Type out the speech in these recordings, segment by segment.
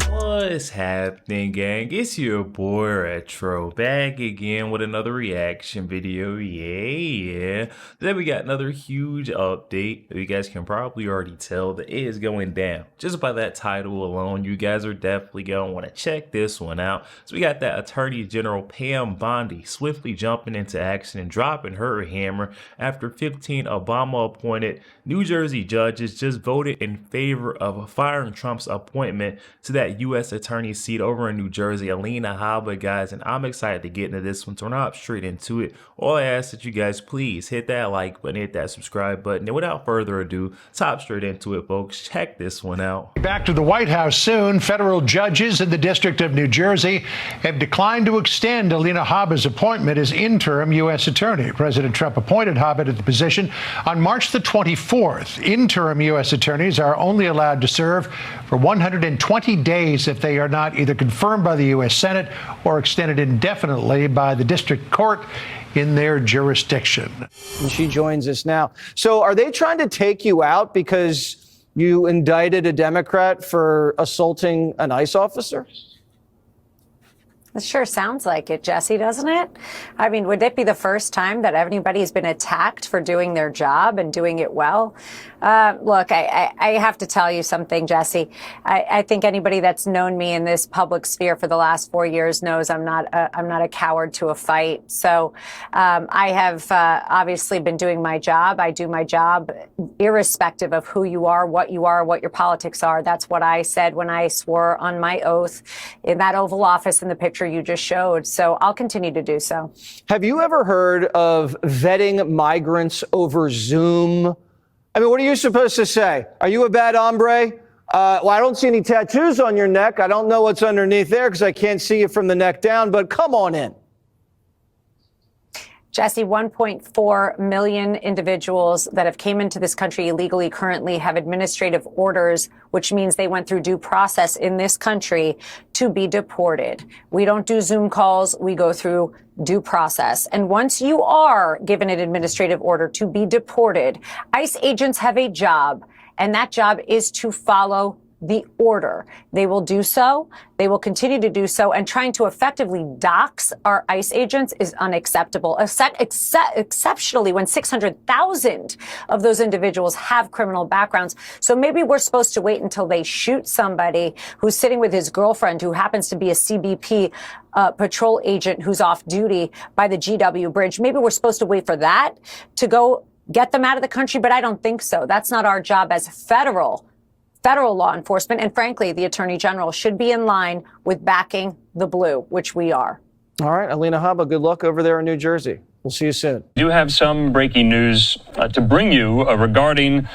What's happening, gang? It's your boy Retro back again with another reaction video. Yeah. Today we got another huge update. You guys can probably already tell that it is going down. Just by that title alone, you guys are definitely going to want to check this one out. So we got that Attorney General Pam Bondi swiftly jumping into action and dropping her hammer after 15 Obama-appointed New Jersey judges just voted in favor of firing Trump's appointment to that U.S. attorney seat over in New Jersey, Alina, Habba, guys, and I'm excited to get into this one, so we're not straight into it. All I ask that you guys please hit that like button, hit that subscribe button, and without further ado, top straight into it, folks. Check this one out. Back to the White House soon. Federal judges in the District of New Jersey have declined to extend Alina Habba's appointment as interim U.S. attorney. President Trump appointed Habba to the position on March the 24th. Interim U.S. attorneys are only allowed to serve for 120 days if they are not either confirmed by the U.S. Senate or extended indefinitely by the district court in their jurisdiction. And she joins us now. So are they trying to take you out because you indicted a Democrat for assaulting an ICE officer? It sure sounds like it, Jesse, doesn't it? I mean, would it be the first time that anybody's been attacked for doing their job and doing it well? Look, I have to tell you something, Jesse. I think anybody that's known me in this public sphere for the last 4 years knows I'm not a coward to a fight. So I have obviously been doing my job. I do my job irrespective of who you are, what your politics are. That's what I said when I swore on my oath in that Oval Office in the picture you just showed. So I'll continue to do so. Have you ever heard of vetting migrants over Zoom? I mean, what are you supposed to say? Are you a bad hombre? Well, I don't see any tattoos on your neck. I don't know what's underneath there because I can't see you from the neck down, but come on in. Jesse, 1.4 million individuals that have came into this country illegally currently have administrative orders, which means they went through due process in this country to be deported. We don't do Zoom calls. We go through due process. And once you are given an administrative order to be deported, ICE agents have a job, and that job is to follow the order. They will do so. They will continue to do so. And trying to effectively dox our ICE agents is unacceptable, exceptionally when 600,000 of those individuals have criminal backgrounds. So maybe we're supposed to wait until they shoot somebody who's sitting with his girlfriend who happens to be a CBP patrol agent who's off duty by the GW Bridge. Maybe we're supposed to wait for that to go get them out of the country, but I don't think so. That's not our job as federal law enforcement, and frankly, the Attorney General should be in line with backing the blue, which we are. All right, Alina Habba, good luck over there in New Jersey. We'll see you soon. We do have some breaking news to bring you regarding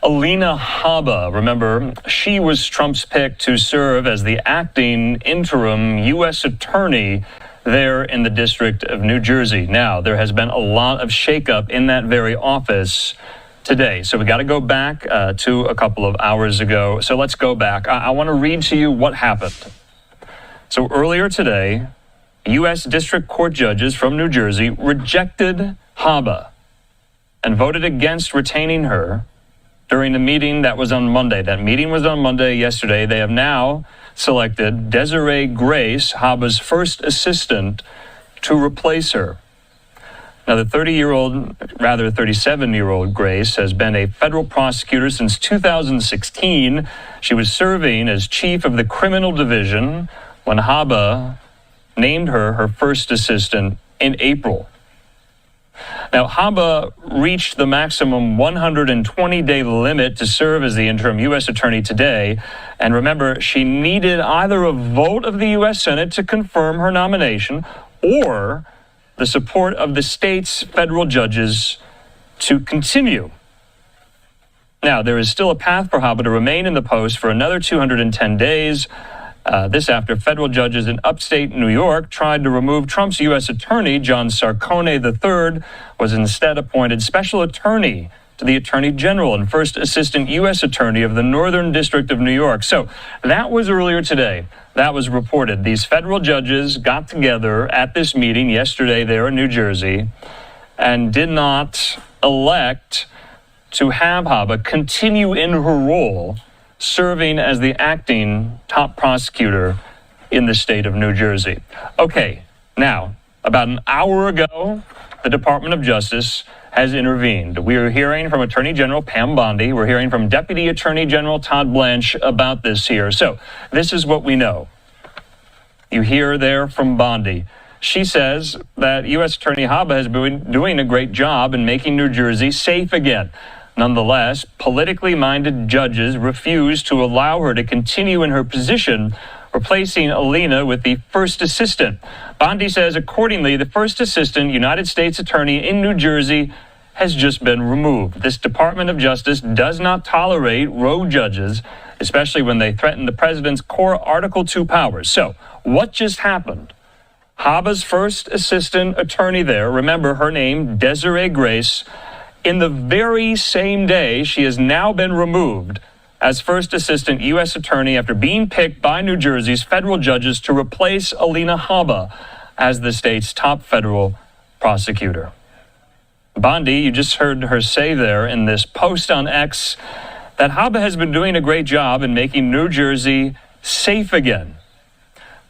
Alina Habba. Remember, she was Trump's pick to serve as the acting interim U.S. attorney there in the District of New Jersey. Now, there has been a lot of shakeup in that very office today. So we got to go back to a couple of hours ago. So let's go back. I want to read to you what happened. So earlier today, U.S. District Court judges from New Jersey rejected Habba and voted against retaining her during the meeting that was on Monday. That meeting was on Monday yesterday. They have now selected Desiree Grace, Habba's first assistant, to replace her. Now, the 37-year-old Grace has been a federal prosecutor since 2016. She was serving as chief of the criminal division when Habba named her her first assistant in April. Now, Habba reached the maximum 120-day limit to serve as the interim U.S. attorney today. And remember, she needed either a vote of the U.S. Senate to confirm her nomination or the support of the state's federal judges to continue. Now, there is still a path for Habba to remain in the post for another 210 days. This after federal judges in upstate New York tried to remove Trump's U.S. attorney, John Sarcone III, was instead appointed special attorney to the Attorney General and first assistant U.S. attorney of the Northern District of New York. So that was earlier today. That was reported. These federal judges got together at this meeting yesterday there in New Jersey, and did not elect to have Habba continue in her role, serving as the acting top prosecutor in the state of New Jersey. Okay, now, about an hour ago, the Department of Justice has intervened. We are hearing from Attorney General Pam Bondi. We're hearing from Deputy Attorney General Todd Blanche about this here. So this is what we know. You hear there from Bondi. She says that U.S. Attorney Habba has been doing a great job in making New Jersey safe again. Nonetheless, politically minded judges refuse to allow her to continue in her position, replacing Alina with the first assistant. Bondi says, accordingly, the first assistant United States attorney in New Jersey has just been removed. This Department of Justice does not tolerate rogue judges, especially when they threaten the president's core Article 2 powers. So, what just happened? Habba's first assistant attorney there, remember her name, Desiree Grace, in the very same day she has now been removed as first assistant U.S. attorney after being picked by New Jersey's federal judges to replace Alina Habba as the state's top federal prosecutor. Bondi, you just heard her say there in this post on X that Habba has been doing a great job in making New Jersey safe again.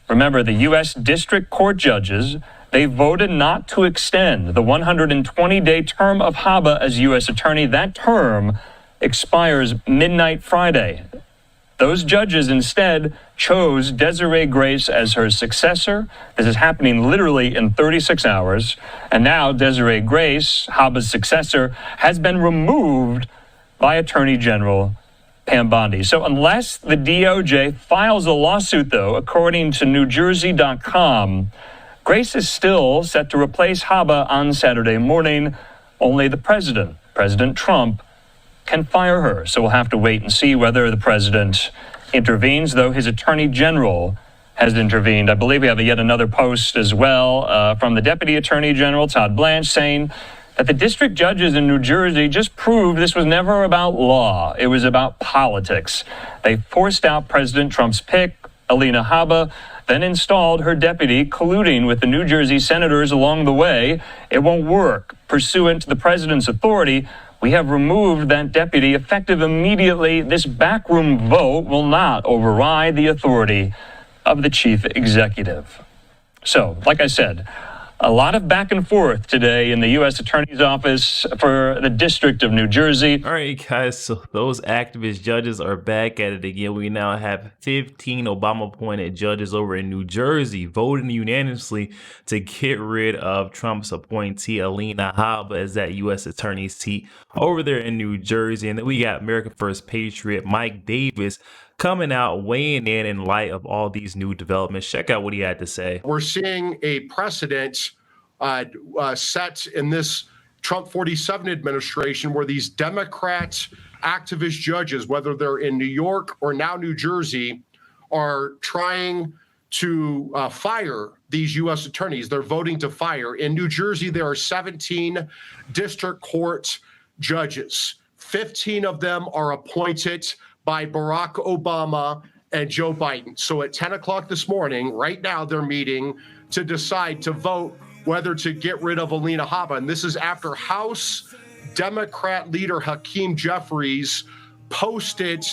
Remember, the U.S. District Court judges, they voted not to extend the 120-day term of Habba as U.S. attorney. That term expires midnight Friday. Those judges instead chose Desiree Grace as her successor. This is happening literally in 36 hours. And now Desiree Grace, Habba's successor, has been removed by Attorney General Pam Bondi. So unless the DOJ files a lawsuit, though, according to NewJersey.com, Grace is still set to replace Habba on Saturday morning. Only the president, President Trump, can fire her. So we'll have to wait and see whether the president intervenes, though his attorney general has intervened. I believe we have yet another post as well from the Deputy Attorney General, Todd Blanche, saying that the district judges in New Jersey just proved this was never about law. It was about politics. They forced out President Trump's pick, Alina Habba, then installed her deputy, colluding with the New Jersey senators along the way. It won't work. Pursuant to the president's authority, we have removed that deputy effective immediately. This backroom vote will not override the authority of the chief executive. So, like I said, a lot of back and forth today in the U.S. Attorney's Office for the District of New Jersey. All right, guys, so those activist judges are back at it again. We now have 15 Obama-appointed judges over in New Jersey voting unanimously to get rid of Trump's appointee, Alina Habba, as that U.S. Attorney's seat over there in New Jersey. And then we got American First Patriot Mike Davis coming out, weighing in light of all these new developments. Check out what he had to say. We're seeing a precedent set in this Trump 47 administration where these Democrat activist judges, whether they're in New York or now New Jersey, are trying to fire these U.S. attorneys. They're voting to fire. In New Jersey, there are 17 district court judges. 15 of them are appointed by Barack Obama and Joe Biden. So at 10 o'clock this morning, right now, they're meeting to decide to vote whether to get rid of Alina Habba. And this is after House Democrat leader Hakeem Jeffries posted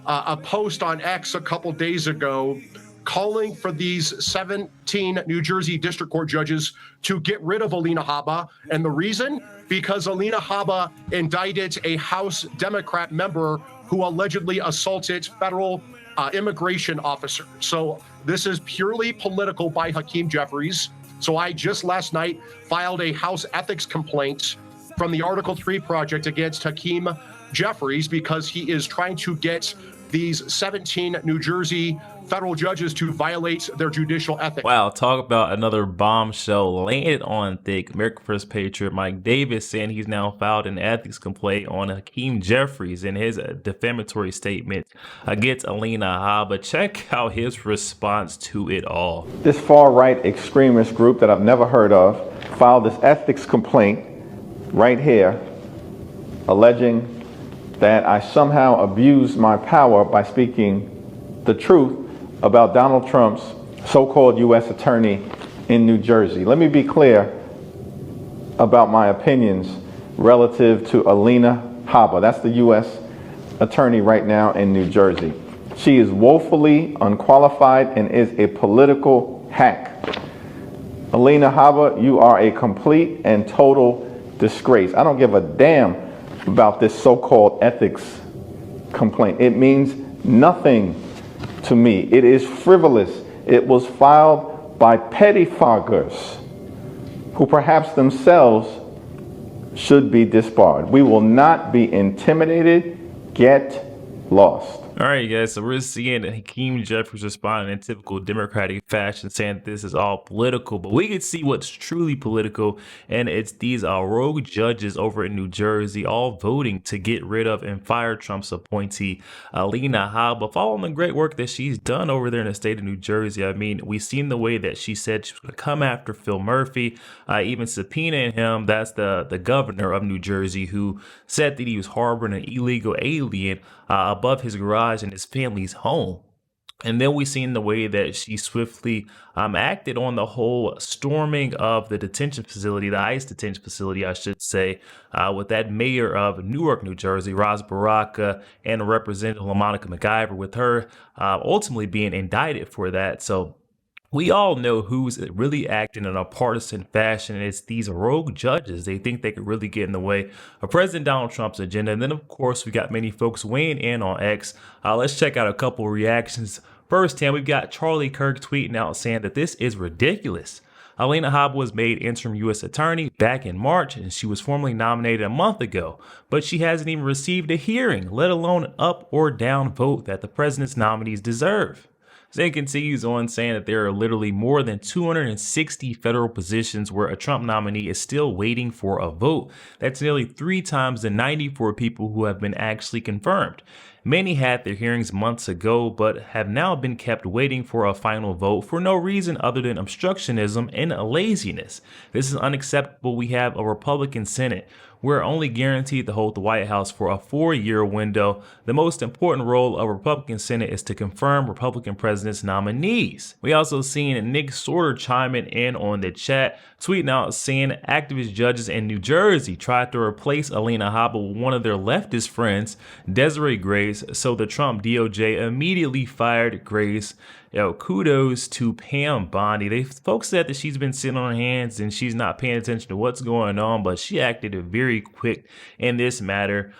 a post on X a couple days ago calling for these 17 New Jersey district court judges to get rid of Alina Habba. And the reason? Because Alina Habba indicted a House Democrat member who allegedly assaulted federal immigration officer. So this is purely political by Hakeem Jeffries. So I just last night filed a House ethics complaint from the Article 3 project against Hakeem Jeffries because he is trying to get these 17 New Jersey federal judges to violate their judicial ethics. Wow, talk about another bombshell landed on thick. American First Patriot Mike Davis saying he's now filed an ethics complaint on Hakeem Jeffries in his defamatory statement against Alina Habba. Check out his response to it all. This far-right extremist group that I've never heard of filed this ethics complaint right here, alleging that I somehow abused my power by speaking the truth about Donald Trump's so-called U.S. attorney in New Jersey. Let me be clear. about my opinions relative to Alina Habba. That's the U.S. attorney right now in New Jersey. She is woefully unqualified and is a political hack. Alina Habba, you are a complete and total disgrace. I don't give a damn about this so-called ethics complaint. It means nothing to me. It is frivolous. It was filed by pettifoggers who perhaps themselves should be disbarred. We will not be intimidated. Get lost. All right, guys, so we're seeing Hakeem Jeffries responding in typical Democratic fashion, saying that this is all political, but we can see what's truly political, and it's these rogue judges over in New Jersey all voting to get rid of and fire Trump's appointee, Alina Habba, following the great work that she's done over there in the state of New Jersey. I mean, we've seen the way that she said she was going to come after Phil Murphy, even subpoenaing him. That's the governor of New Jersey, who said that he was harboring an illegal alien above his garage in his family's home. And then we seen the way that she swiftly acted on the whole storming of the detention facility, the ICE detention facility, I should say, with that mayor of Newark, New Jersey, Ras Baraka, and Representative LaMonica McIver, with her ultimately being indicted for that. So we all know who's really acting in a partisan fashion. It's these rogue judges. They think they could really get in the way of President Donald Trump's agenda. And then, of course, we got many folks weighing in on X. Let's check out a couple reactions. First, Tam, we've got Charlie Kirk tweeting out saying that this is ridiculous. Alina Habba was made interim U.S. attorney back in March, and she was formally nominated a month ago. But she hasn't even received a hearing, let alone an up or down vote that the president's nominees deserve. Zane continues on saying that there are literally more than 260 federal positions where a Trump nominee is still waiting for a vote. That's nearly 3 times the 94 people who have been actually confirmed. Many had their hearings months ago, but have now been kept waiting for a final vote for no reason other than obstructionism and laziness. This is unacceptable. We have a Republican Senate. We're only guaranteed to hold the White House for a 4-year window. The most important role of a Republican Senate is to confirm Republican president's nominees. We also seen Nick Sorter chiming in on the chat, tweeting out saying activist judges in New Jersey tried to replace Alina Habba with one of their leftist friends, Desiree Grace, so the Trump DOJ immediately fired Grace. Kudos to Pam Bondi. Folks said that she's been sitting on her hands and she's not paying attention to what's going on, but she acted very quick in this matter.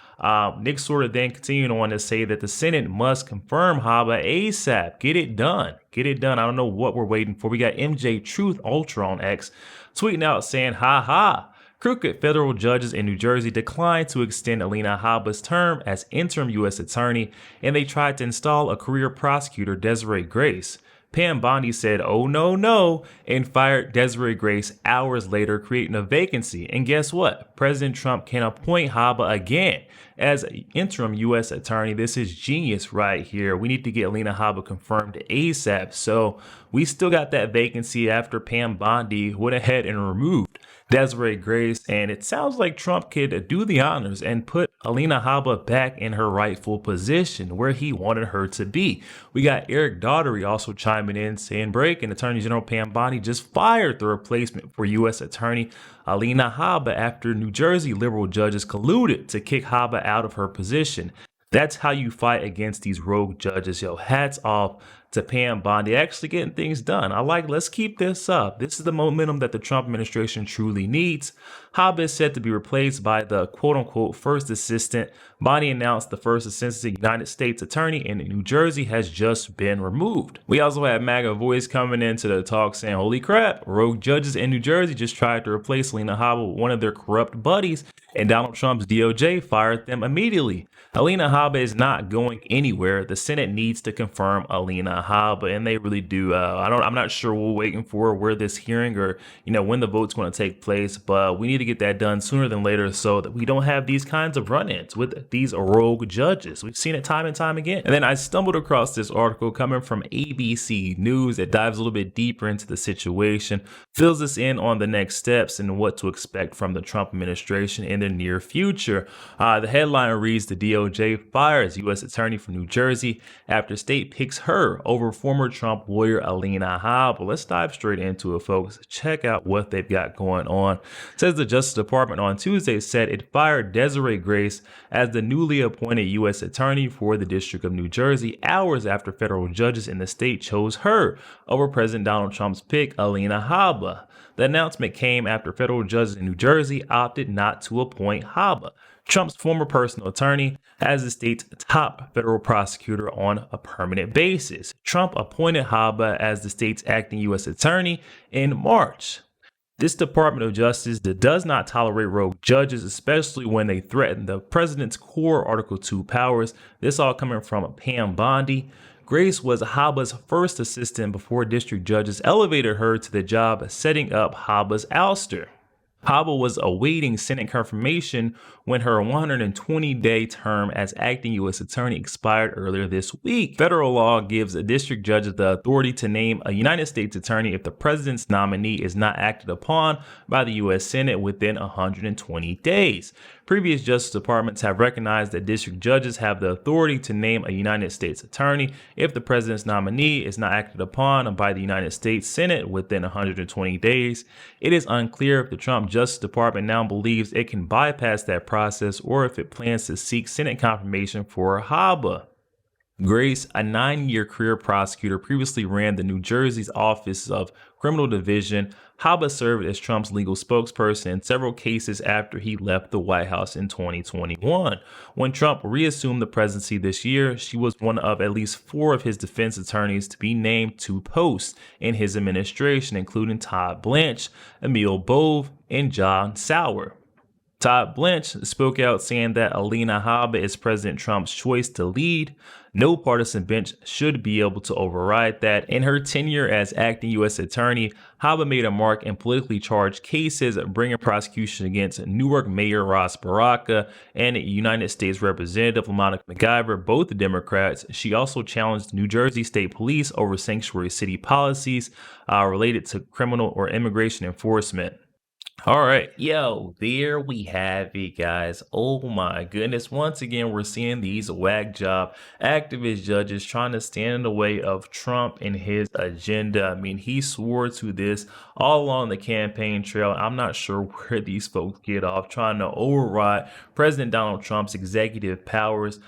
Nick Sorter then continued on to say that the Senate must confirm Habba ASAP. Get it done. Get it done. I don't know what we're waiting for. We got MJ Truth Ultra on X tweeting out saying, ha ha. Crooked federal judges in New Jersey declined to extend Alina Habba's term as interim U.S. attorney, and they tried to install a career prosecutor, Desiree Grace. Pam Bondi said, oh no, and fired Desiree Grace hours later, creating a vacancy. And guess what? President Trump can appoint Habba again as interim U.S. attorney. This is genius right here. We need to get Alina Habba confirmed ASAP. So we still got that vacancy after Pam Bondi went ahead and removed Desiree Grace, and it sounds like Trump could do the honors and put Alina Habba back in her rightful position where he wanted her to be. We got Eric Daugherty also chiming in saying break, and Attorney General Pam Bondi just fired the replacement for U.S. Attorney Alina Habba after New Jersey liberal judges colluded to kick Habba out of her position. That's how you fight against these rogue judges. Yo, hats off to Pam Bondi actually getting things done. Let's keep this up. This is the momentum that the Trump administration truly needs. Habba is set to be replaced by the quote-unquote first assistant. Bondi announced the first assistant United States attorney in New Jersey has just been removed. We also had MAGA Voice coming into the talk saying, holy crap, rogue judges in New Jersey just tried to replace Alina Habba with one of their corrupt buddies, and Donald Trump's DOJ fired them immediately. Alina Habba is not going anywhere. The Senate needs to confirm Alina Habba, and they really do. I'm not sure we're waiting for where this hearing or when the vote's going to take place, but we need to get that done sooner than later so that we don't have these kinds of run-ins with these rogue judges. We've seen it time and time again. And then I stumbled across this article coming from ABC News that dives a little bit deeper into the situation, fills us in on the next steps and what to expect from the Trump administration in the near future. The headline reads, the DOJ fires U.S. Attorney from New Jersey after state picks her over former Trump lawyer Alina Habba. Let's dive straight into it, folks. Check out what they've got going on. It says the Justice Department on Tuesday said it fired Desiree Grace as the newly appointed U.S. Attorney for the District of New Jersey hours after federal judges in the state chose her over President Donald Trump's pick, Alina Habba. The announcement came after federal judges in New Jersey opted not to appoint Habba, Trump's former personal attorney, as the state's top federal prosecutor on a permanent basis. Trump appointed Habba as the state's acting U.S. attorney in March. This Department of Justice does not tolerate rogue judges, especially when they threaten the president's core Article 2 powers. This all coming from Pam Bondi. Grace was Habba's first assistant before district judges elevated her to the job, setting up Habba's ouster. Habba was awaiting Senate confirmation when her 120-day term as acting U.S. attorney expired earlier this week. Federal law gives district judges the authority to name a United States attorney if the president's nominee is not acted upon by the U.S. Senate within 120 days. Previous justice departments have recognized that district judges have the authority to name a United States attorney if the president's nominee is not acted upon by the United States Senate within 120 days. It is unclear if the Trump Justice Department now believes it can bypass that process or if it plans to seek Senate confirmation for Habba. Grace, a 9-year career prosecutor, previously ran the New Jersey's Office of Criminal Division. Habba served as Trump's legal spokesperson in several cases after he left the White House in 2021. When Trump reassumed the presidency this year, she was one of at least 4 of his defense attorneys to be named to posts in his administration, including Todd Blanche, Emil Bove, and John Sauer. Todd Blanche spoke out saying that Alina Habba is President Trump's choice to lead. No partisan bench should be able to override that. In her tenure as acting U.S. attorney, Habba made a mark in politically charged cases, bringing prosecution against Newark Mayor Ross Baraka and United States Representative Monica McIver, both Democrats. She also challenged New Jersey State Police over sanctuary city policies related to criminal or immigration enforcement. All right, yo, there we have it, guys. Oh my goodness. Once again, we're seeing these whack job activist judges trying to stand in the way of Trump and his agenda. I mean, he swore to this all along the campaign trail. I'm not sure where these folks get off trying to override President Donald Trump's executive powers.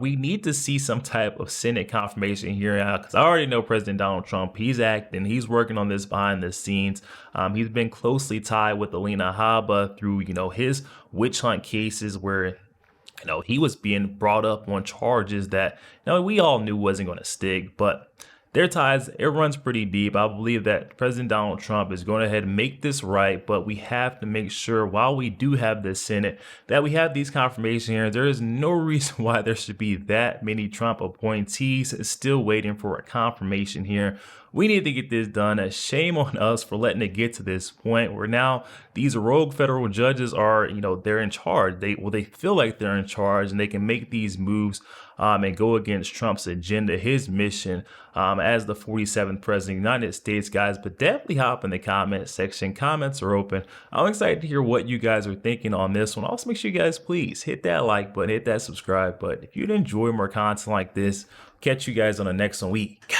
We need to see some type of Senate confirmation here because I already know President Donald Trump, he's acting, he's working on this behind the scenes. He's been closely tied with Alina Habba through, his witch hunt cases where, he was being brought up on charges that, we all knew wasn't going to stick, but their ties, it runs pretty deep. I believe that President Donald Trump is going ahead and make this right, but we have to make sure while we do have the Senate that we have these confirmation hearings. There is no reason why there should be that many Trump appointees still waiting for a confirmation here. We need to get this done. Shame on us for letting it get to this point where now these rogue federal judges are, they're in charge. They feel like they're in charge and they can make these moves and go against Trump's agenda, his mission as the 47th president of the United States, guys. But definitely hop in the comment section. Comments are open. I'm excited to hear what you guys are thinking on this one. Also, make sure you guys please hit that like button, hit that subscribe button. If you'd enjoy more content like this, catch you guys on the next one week.